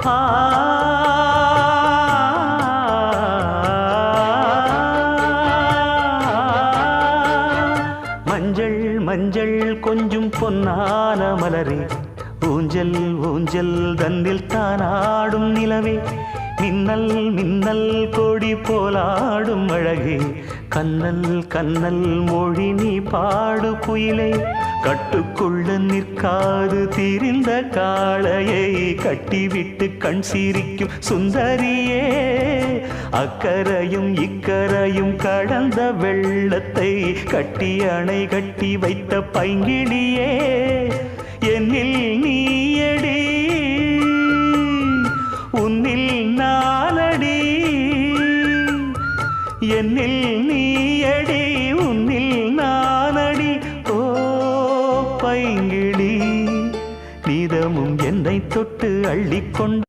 ஆ மஞ்சள் மஞ்சள் கொஞ்சம் பொன்னான மலரே, ஊஞ்சல் ஊஞ்சல் தன்னில் தானாடும் நிலவே, மின்னல் மின்னல் கொடி போலாடும் அழகே, கண்ணல் கண்ணல் மொழி நீ பாடு குயிலே, கட்டுக்குள்ள நிற்காது திரிந்த காளையை கட்டிவிட்டு கண் சிரிக்கும் சுந்தரியே, அக்கரையும் இக்கரையும் கடந்த வெள்ளத்தை கட்டி அணை கட்டி வைத்த பைங்கிளியே, என்னில் நீயடி உன்னில் நானடி, என்னில் நீயடி உன்னில் நானடி. ஓ பைங்கிளி, நீதமும் என்னை தொட்டு அள்ளிக்கொண்டு